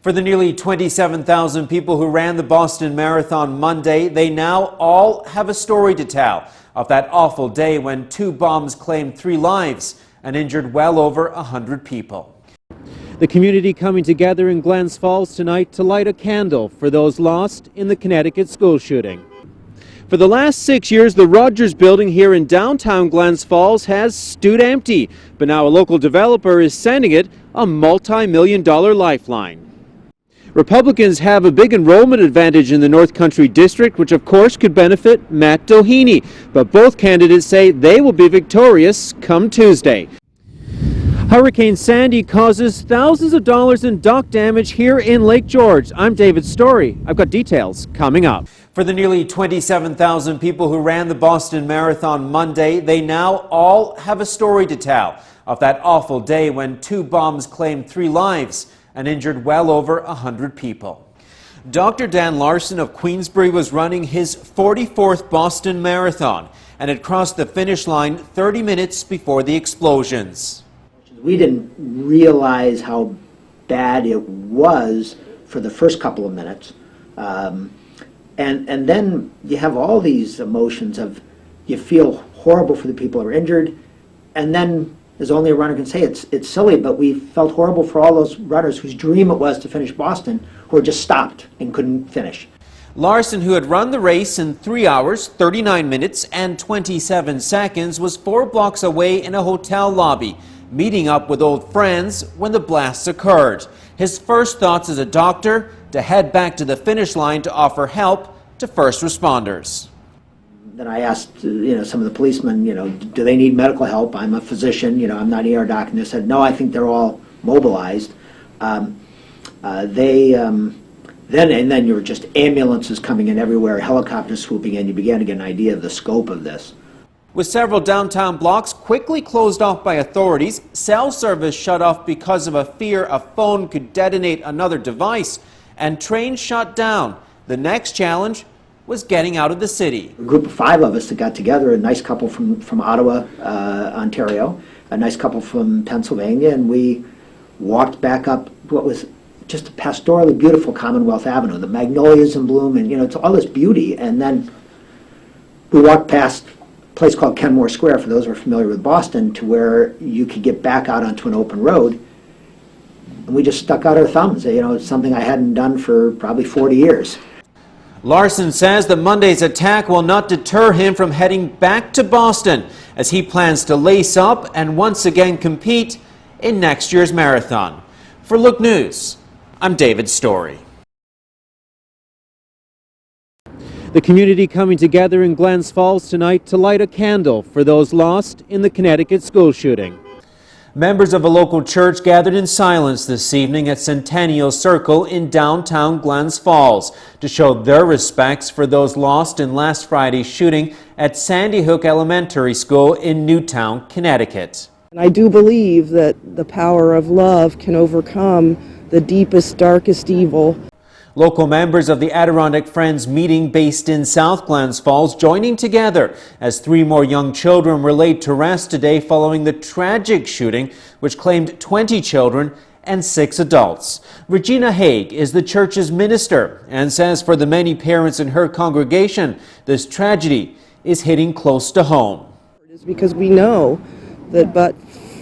For the nearly 27,000 people who ran the Boston Marathon Monday, they now all have a story to tell of that awful day when 2 bombs claimed 3 lives and injured well over 100 people. The community coming together in Glens Falls tonight to light a candle for those lost in the Connecticut school shooting. For the last 6 years, the Rogers building here in downtown Glens Falls has stood empty, but now a local developer is sending it a multi-million-dollar lifeline. Republicans have a big enrollment advantage in the North Country District, which of course could benefit Matt Doheny, but both candidates say they will be victorious come Tuesday. Hurricane Sandy causes thousands of dollars in dock damage here in Lake George. I'm David Storey. I've got details coming up. For the nearly 27,000 people who ran the Boston Marathon Monday, they now all have a story to tell of that awful day when 2 bombs claimed 3 lives and injured well over 100 people. Dr. Dan Larson of Queensbury was running his 44th Boston Marathon and had crossed the finish line 30 minutes before the explosions. We didn't realize how bad it was for the first couple of minutes. And then you have all these emotions of you feel horrible for the people who are injured, and then as only a runner can say, it's silly, but we felt horrible for all those runners whose dream it was to finish Boston, who were just stopped and couldn't finish. Larson, who had run the race in 3 hours, 39 minutes, and 27 seconds, was 4 blocks away in a hotel lobby, meeting up with old friends when the blasts occurred. His first thoughts as a doctor, to head back to the finish line to offer help to first responders. Then I asked, some of the policemen, do they need medical help? I'm a physician, I'm not an ER doc, and they said, no, I think they're all mobilized. Then you were just ambulances coming in everywhere, helicopters swooping in. You began to get an idea of the scope of this. With several downtown blocks quickly closed off by authorities, cell service shut off because of a fear a phone could detonate another device, and trains shut down. The next challenge was getting out of the city. A group of 5 of us that got together, a nice couple from Ottawa, Ontario, a nice couple from Pennsylvania, and we walked back up what was just a pastorally beautiful Commonwealth Avenue, the magnolias in bloom, and it's all this beauty. And then we walked past a place called Kenmore Square, for those who are familiar with Boston, to where you could get back out onto an open road. And we just stuck out our thumbs. It's something I hadn't done for probably 40 years. Larson says that Monday's attack will not deter him from heading back to Boston, as he plans to lace up and once again compete in next year's marathon. For Look News, I'm David Storey. The community coming together in Glens Falls tonight to light a candle for those lost in the Connecticut school shooting. Members of a local church gathered in silence this evening at Centennial Circle in downtown Glens Falls to show their respects for those lost in last Friday's shooting at Sandy Hook Elementary School in Newtown, Connecticut. And I do believe that the power of love can overcome the deepest, darkest evil. Local members of the Adirondack Friends meeting based in South Glens Falls joining together as 3 more young children were laid to rest today following the tragic shooting which claimed 20 children and 6 adults. Regina Haig is the church's minister and says for the many parents in her congregation, this tragedy is hitting close to home. It is because we know that but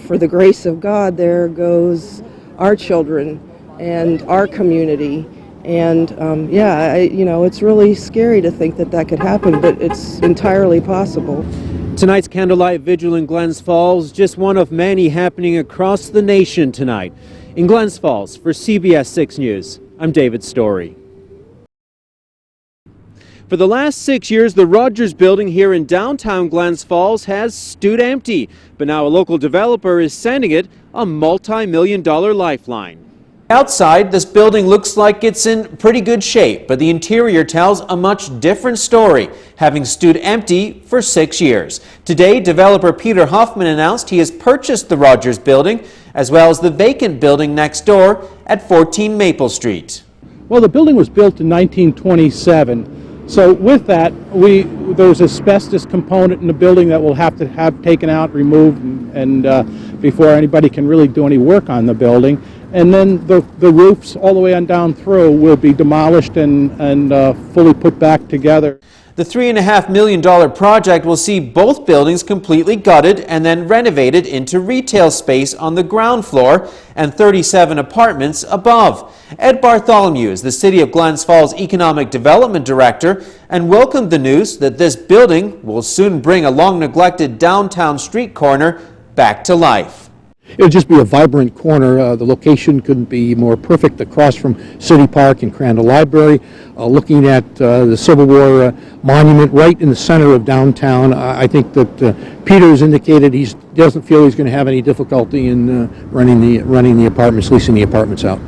for the grace of God, there goes our children and our community. And it's really scary to think that could happen, but it's entirely possible. Tonight's candlelight vigil in Glens Falls, just one of many happening across the nation tonight. In Glens Falls, for CBS 6 News, I'm David Storey. For the last 6 years, the Rogers building here in downtown Glens Falls has stood empty, but now a local developer is sending it a multi-million-dollar lifeline. Outside, this building looks like it's in pretty good shape, but the interior tells a much different story, having stood empty for 6 years. Today, developer Peter Hoffman announced he has purchased the Rogers building, as well as the vacant building next door at 14 Maple Street. Well, the building was built in 1927. So with that, there's asbestos component in the building that we'll have to have taken out, removed, and before anybody can really do any work on the building. And then the roofs all the way on down through will be demolished and fully put back together. The $3.5 million project will see both buildings completely gutted and then renovated into retail space on the ground floor and 37 apartments above. Ed Bartholomew is the City of Glens Falls Economic Development Director and welcomed the news that this building will soon bring a long-neglected downtown street corner back to life. It'll just be a vibrant corner. The location couldn't be more perfect across from City Park and Crandall Library. Looking at the Civil War monument right in the center of downtown, I think that Peter has indicated he doesn't feel he's going to have any difficulty in running the apartments, leasing the apartments out.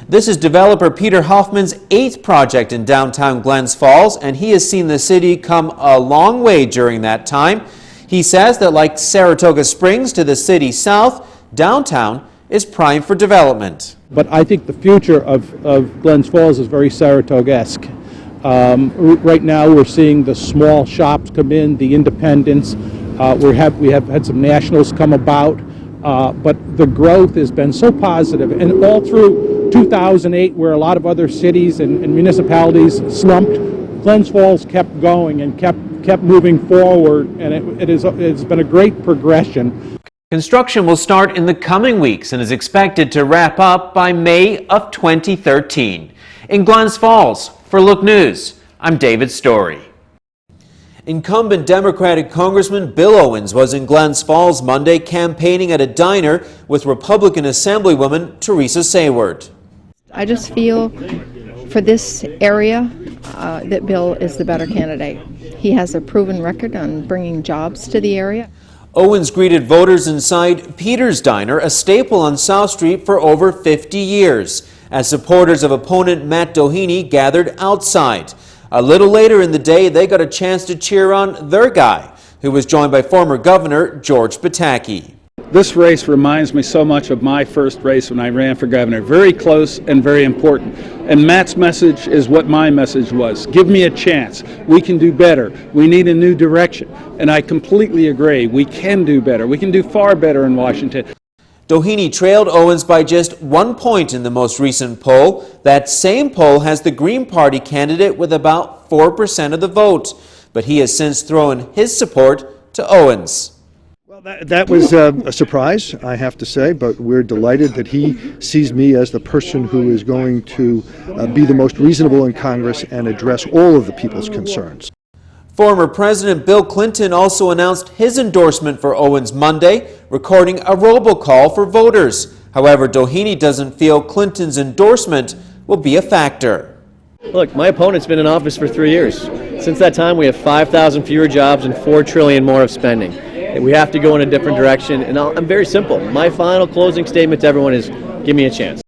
This is developer Peter Hoffman's 8th project in downtown Glens Falls, and he has seen the city come a long way during that time. He says that like Saratoga Springs to the city south, downtown is primed for development. But I think the future of Glens Falls is very Saratoga-esque. Right now we're seeing the small shops come in, the independents. We have had some nationals come about, but the growth has been so positive. And all through 2008, where a lot of other cities and municipalities slumped, Glens Falls kept going and kept moving forward, and it's been a great progression. Construction will start in the coming weeks and is expected to wrap up by May of 2013. In Glens Falls, for Look News, I'm David Storey. Incumbent Democratic Congressman Bill Owens was in Glens Falls Monday campaigning at a diner with Republican Assemblywoman Teresa Sayward. I just feel for this area that Bill is the better candidate. He has a proven record on bringing jobs to the area. Owens greeted voters inside Peter's Diner, a staple on South Street for over 50 years, as supporters of opponent Matt Doheny gathered outside. A little later in the day, they got a chance to cheer on their guy, who was joined by former Governor George Pataki. This race reminds me so much of my first race when I ran for governor. Very close and very important. And Matt's message is what my message was. Give me a chance. We can do better. We need a new direction. And I completely agree. We can do better. We can do far better in Washington. Doheny trailed Owens by just 1 point in the most recent poll. That same poll has the Green Party candidate with about 4% of the vote. But he has since thrown his support to Owens. That was a surprise, I have to say, but we're delighted that he sees me as the person who is going to be the most reasonable in Congress and address all of the people's concerns. Former President Bill Clinton also announced his endorsement for Owens Monday, recording a robocall for voters. However, Doheny doesn't feel Clinton's endorsement will be a factor. Look, my opponent's been in office for 3 years. Since that time, we have 5,000 fewer jobs and $4 trillion more of spending. We have to go in a different direction, and I'm very simple. My final closing statement to everyone is, give me a chance.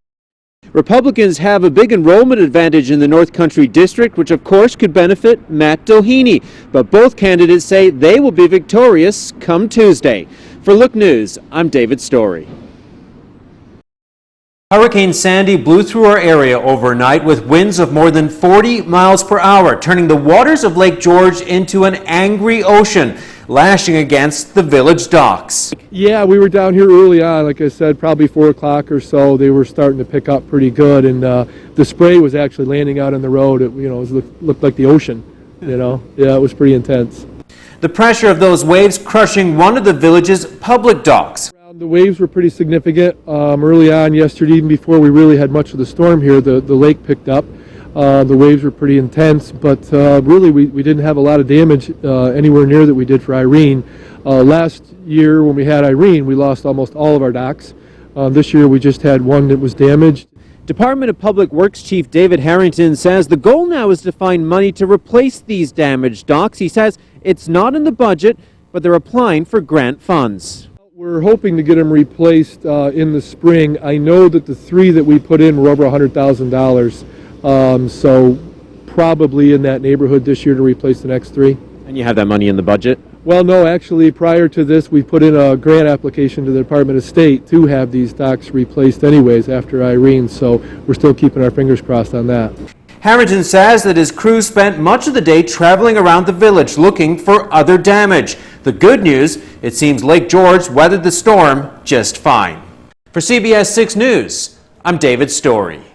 Republicans have a big enrollment advantage in the North Country District, which of course could benefit Matt Doheny. But both candidates say they will be victorious come Tuesday. For Look News, I'm David Storey. Hurricane Sandy blew through our area overnight with winds of more than 40 miles per hour, turning the waters of Lake George into an angry ocean, lashing against the village docks. Yeah, we were down here early on, like I said, probably 4 o'clock or so. They were starting to pick up pretty good, and the spray was actually landing out on the road. It, looked like the ocean, Yeah, it was pretty intense. The pressure of those waves crushing one of the village's public docks. The waves were pretty significant early on yesterday, even before we really had much of the storm here. The lake picked up. The waves were pretty intense, but really we didn't have a lot of damage anywhere near that we did for Irene. Last year when we had Irene, we lost almost all of our docks. This year we just had one that was damaged. Department of Public Works Chief David Harrington says the goal now is to find money to replace these damaged docks. He says it's not in the budget, but they're applying for grant funds. We're hoping to get them replaced in the spring. I know that the 3 that we put in were over $100,000, so probably in that neighborhood this year to replace the next 3. And you have that money in the budget? Well, no, actually, prior to this, we put in a grant application to the Department of State to have these docks replaced anyways after Irene, so we're still keeping our fingers crossed on that. Harrington says that his crew spent much of the day traveling around the village looking for other damage. The good news, it seems Lake George weathered the storm just fine. For CBS 6 News, I'm David Storey.